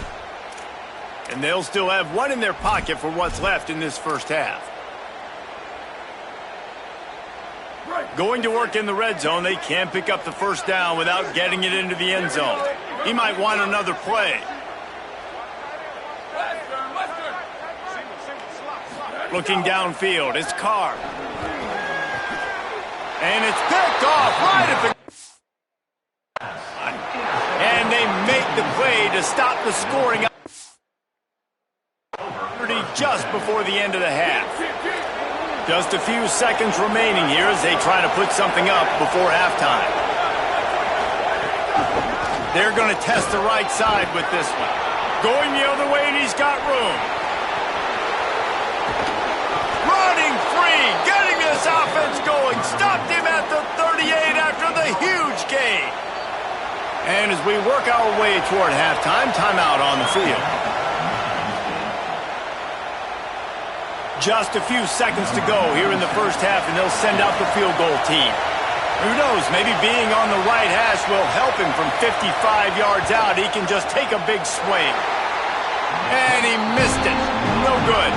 And they'll still have 1 in their pocket for what's left in this first half. Going to work in the red zone, they can't pick up the first down without getting it into the end zone. He might want another play. Looking downfield, it's Carr. And it's picked off right at the... And they make the play to stop the scoring just before the end of the half. Just a few seconds remaining here as they try to put something up before halftime. They're going to test the right side with this one. Going the other way, and he's got room. Running free, getting this offense going. Stopped him at the 38 after the huge gain. And as we work our way toward halftime, timeout on the field. Just a few seconds to go here in the first half, and they'll send out the field goal team. Who knows, maybe being on the right hash will help him from 55 yards out. He can just take a big swing. And he missed it. No good.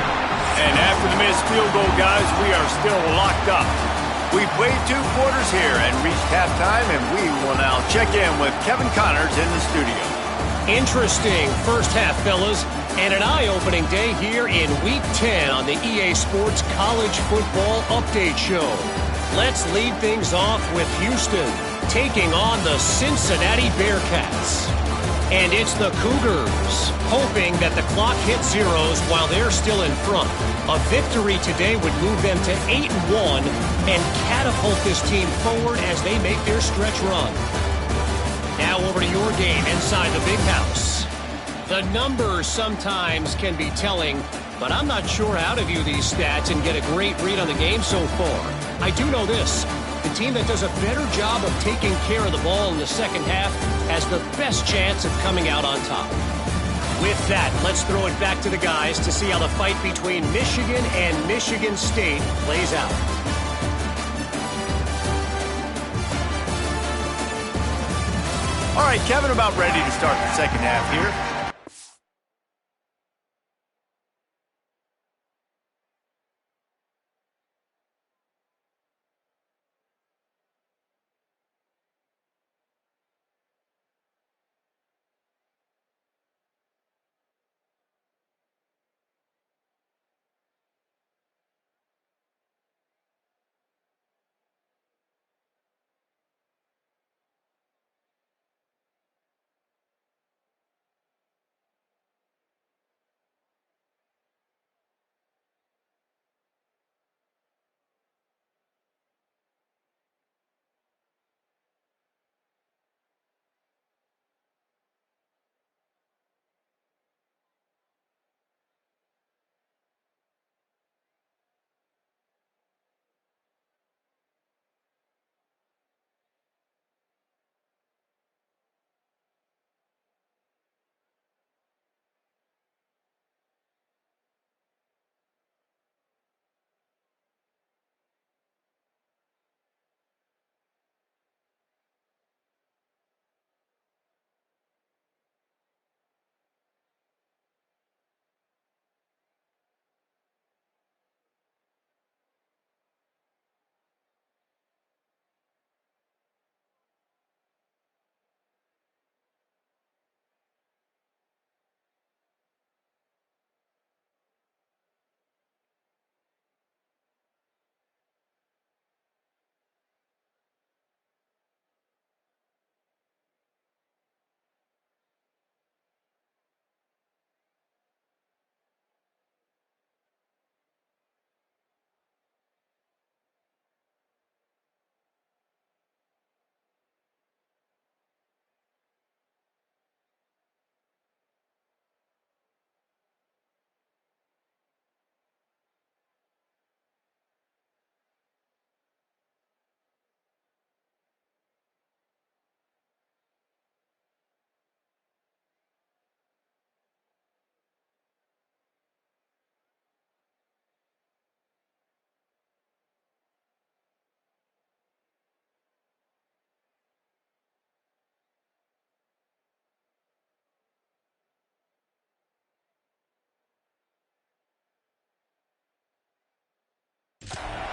And after the missed field goal, guys, we are still locked up. We played 2 quarters here and reached halftime, and we will now check in with Kevin Connors in the studio. Interesting first half, fellas, and an eye-opening day here in Week 10 on the EA Sports College Football Update Show. Let's lead things off with Houston taking on the Cincinnati Bearcats. And it's the Cougars hoping that the clock hits zeros while they're still in front. A victory today would move them to 8-1 and catapult this team forward as they make their stretch run. Now over to your game inside the big house. The numbers sometimes can be telling, but I'm not sure how to view these stats and get a great read on the game so far. I do know this. The team that does a better job of taking care of the ball in the second half has the best chance of coming out on top. With that, let's throw it back to the guys to see how the fight between Michigan and Michigan State plays out. All right, Kevin, about ready to start the second half here.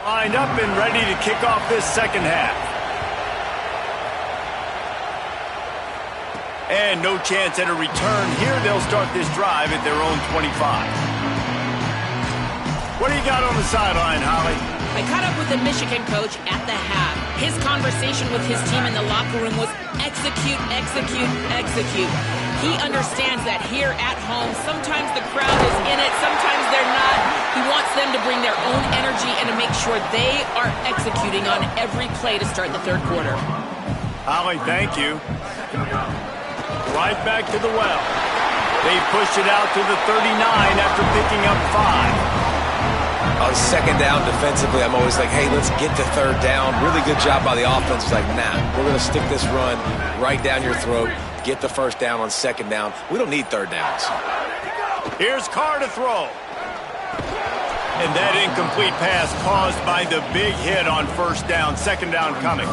Lined up and ready to kick off this second half. And no chance at a return here. They'll start this drive at their own 25. What do you got on the sideline, Holly? I caught up with the Michigan coach at the half. His conversation with his team in the locker room was execute, execute, execute. He understands that here at home, sometimes the crowd is in it, sometimes they're not. He wants them to bring their own energy and to make sure they are executing on every play to start the third quarter. Holly, thank you. Right back to the well. They pushed it out to the 39 after picking up 5. On second down defensively, I'm always like, hey, let's get to third down. Really good job by the offense. It's like, nah, we're going to stick this run right down your throat, get the first down on second down. We don't need third downs. Here's Carr to throw. And that incomplete pass caused by the big hit on first down, second down coming.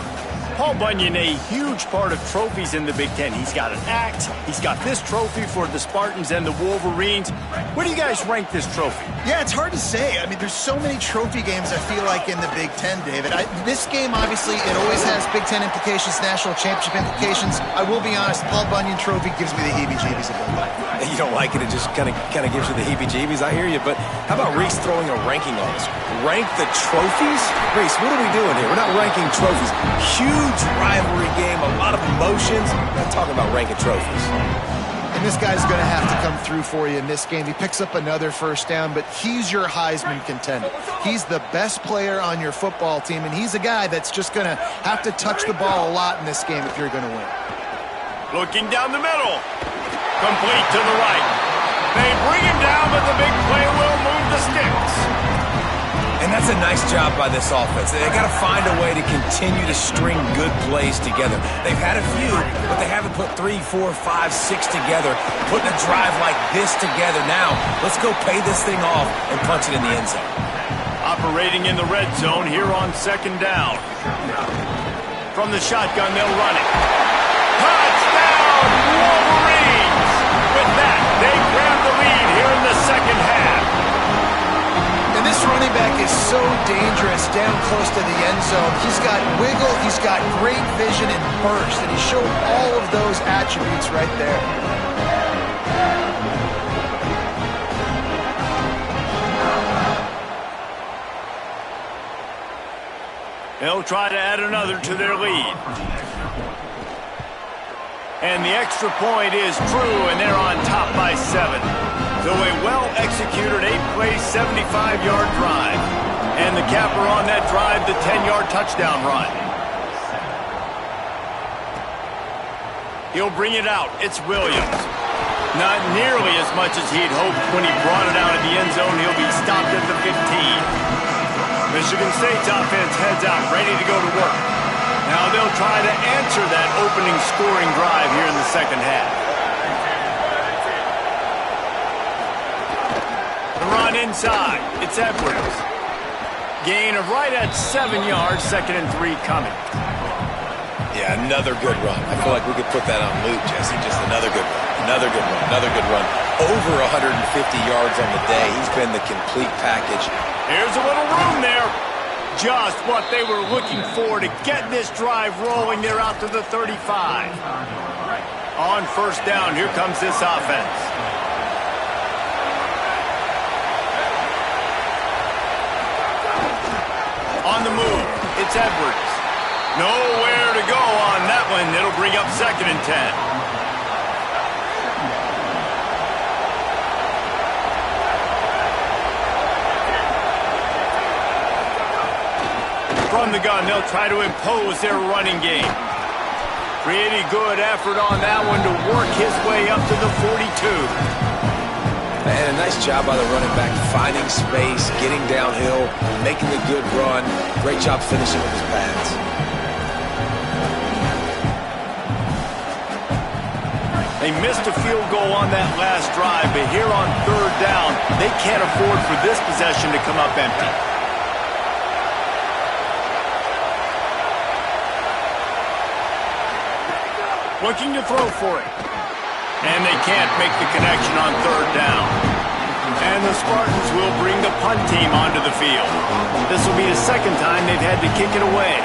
Paul Bunyan, a huge part of trophies in the Big Ten. He's got an axe. He's got this trophy for the Spartans and the Wolverines. Where do you guys rank this trophy? Yeah, it's hard to say. I mean, there's so many trophy games, I feel like, in the Big Ten, David. This game, obviously, it always has Big Ten implications, national championship implications. I will be honest, Paul Bunyan trophy gives me the heebie-jeebies a bit. You don't like it, it just kind of gives you the heebie-jeebies. I hear you, but how about Reese throwing a ranking on us? Rank the trophies? Reese, what are we doing here? We're not ranking trophies. Huge rivalry game, a lot of emotions. We're not talking about ranking trophies. And this guy's going to have to come through for you in this game. He picks up another first down, but he's your Heisman contender. He's the best player on your football team, and he's a guy that's just going to have to touch the ball a lot in this game if you're going to win. Looking down the middle. Complete to the right. They bring him down, but the big play will move the sticks. And that's a nice job by this offense. They got to find a way to continue to string good plays together. They've had a few, but they haven't put 3, 4, 5, 6 together, putting a drive like this together. Now, let's go pay this thing off and punch it in the end zone. Operating in the red zone here on second down. From the shotgun, they'll run it. Touchdown, Wolverines! With that, they grab the lead here in the second half. And this running back is so dangerous down close to the end zone. He's got wiggle, he's got great vision and burst, and he showed all of those attributes right there. They'll try to add another to their lead. And the extra point is true, and they're on top by 7. So a well-executed 8-play, 75-yard drive. And the capper on that drive, the 10-yard touchdown run. He'll bring it out. It's Williams. Not nearly as much as he'd hoped when he brought it out of the end zone. He'll be stopped at the 15. Michigan State's offense heads out, ready to go to work. Now they'll try to answer that opening scoring drive here in the second half. The run inside. It's Edwards. Gain of right at 7 yards, 2nd and 3 coming. Yeah, another good run. I feel like we could put that on loop, Jesse. Just another good run. Another good run. Another good run. Over 150 yards on the day. He's been the complete package. Here's a little room there. Just what they were looking for to get this drive rolling. They're out to the 35. On first down, here comes this offense. On the move, it's Edwards. Nowhere to go on that one. It'll bring up 2nd and 10. From the gun, they'll try to impose their running game. Pretty good effort on that one to work his way up to the 42. And a nice job by the running back, finding space, getting downhill, making a good run. Great job finishing with his pads. They missed a field goal on that last drive, but here on third down, they can't afford for this possession to come up empty. Looking to throw for it. And they can't make the connection on third down. And the Spartans will bring the punt team onto the field. This will be the second time they've had to kick it away.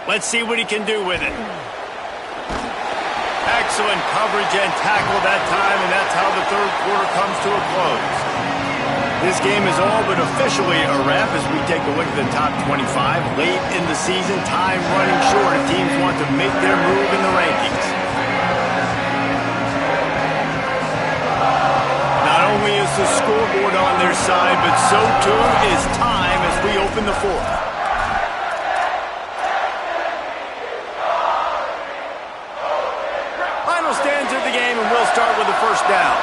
Let's see what he can do with it. Excellent coverage and tackle that time, and that's how the third quarter comes to a close. This game is all but officially a wrap as we take a look at the top 25. Late in the season, time running short if teams want to make their move in the rankings. Not only is the scoreboard on their side, but so too is time as we open the fourth. Final stanza of the game, and we'll start with the first down.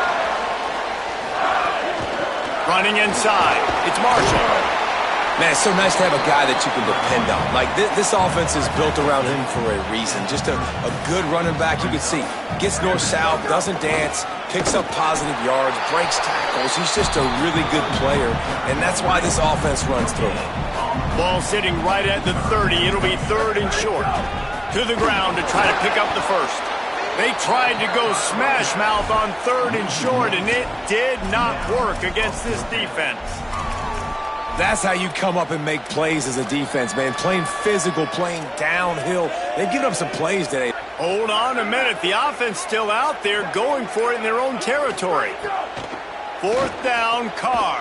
Running inside, it's Marshall. Man, it's so nice to have a guy that you can depend on. Like, this offense is built around him for a reason. Just a good running back. You can see, gets north-south, doesn't dance, picks up positive yards, breaks tackles. He's just a really good player, and that's why this offense runs through him. Ball sitting right at the 30. It'll be 3rd and short. To the ground to try to pick up the first. They tried to go smash mouth on 3rd and short, and it did not work against this defense. That's how you come up and make plays as a defense, man. Playing physical, playing downhill. They've given up some plays today. Hold on a minute. The offense still out there going for it in their own territory. 4th down, Carr.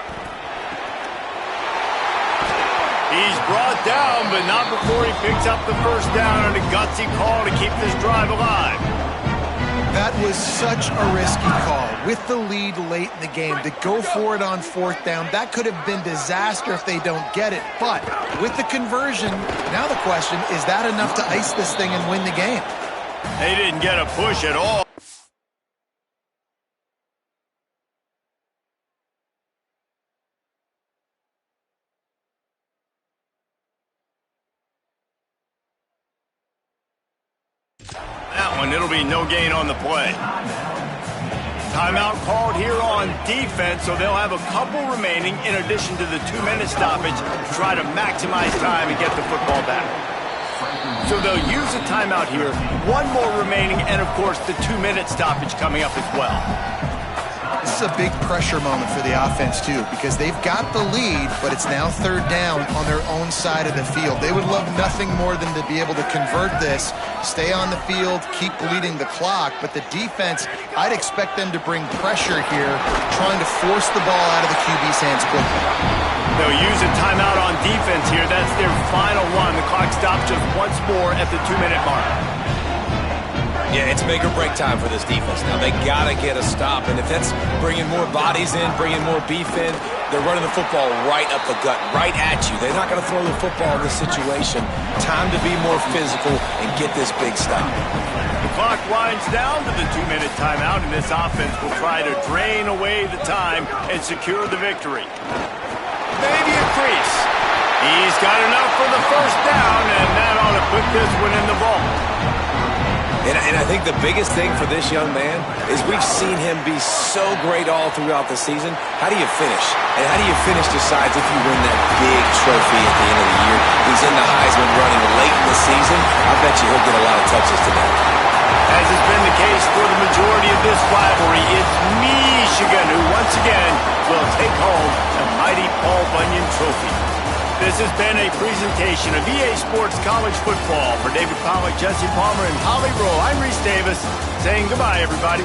He's brought down, but not before he picks up the first down on a gutsy call to keep this drive alive. That was such a risky call. With the lead late in the game, to go for it on 4th down, that could have been disaster if they don't get it. But with the conversion, now the question, is that enough to ice this thing and win the game? They didn't get a push at all. It'll be no gain on the play. Timeout called here on defense, so they'll have a couple remaining in addition to the 2-minute stoppage to try to maximize time and get the football back. So they'll use a timeout here, 1 more remaining, and of course the 2-minute stoppage coming up as well. This is a big pressure moment for the offense, too, because they've got the lead, but it's now 3rd down on their own side of the field. They would love nothing more than to be able to convert this, stay on the field, keep bleeding the clock, but the defense, I'd expect them to bring pressure here, trying to force the ball out of the QB's hands quickly. They'll use a timeout on defense here. That's their final one. The clock stops just once more at the 2-minute mark. Yeah, it's make or break time for this defense. Now, they got to get a stop, and if that's bringing more bodies in, bringing more beef in, they're running the football right up the gut, right at you. They're not going to throw the football in this situation. Time to be more physical and get this big stop. The clock winds down to the 2-minute timeout, and this offense will try to drain away the time and secure the victory. Maybe a crease. He's got enough for the first down, and that ought to put this one in the vault. And I think the biggest thing for this young man is we've seen him be so great all throughout the season. How do you finish? And how do you finish decides if you win that big trophy at the end of the year. He's in the Heisman running late in the season. I bet you he'll get a lot of touches today. As has been the case for the majority of this rivalry, it's Michigan who once again will take home the mighty Paul Bunyan Trophy. This has been a presentation of EA Sports College Football. For David Pollack, Jesse Palmer, and Holly Rowe, I'm Reese Davis saying goodbye, everybody.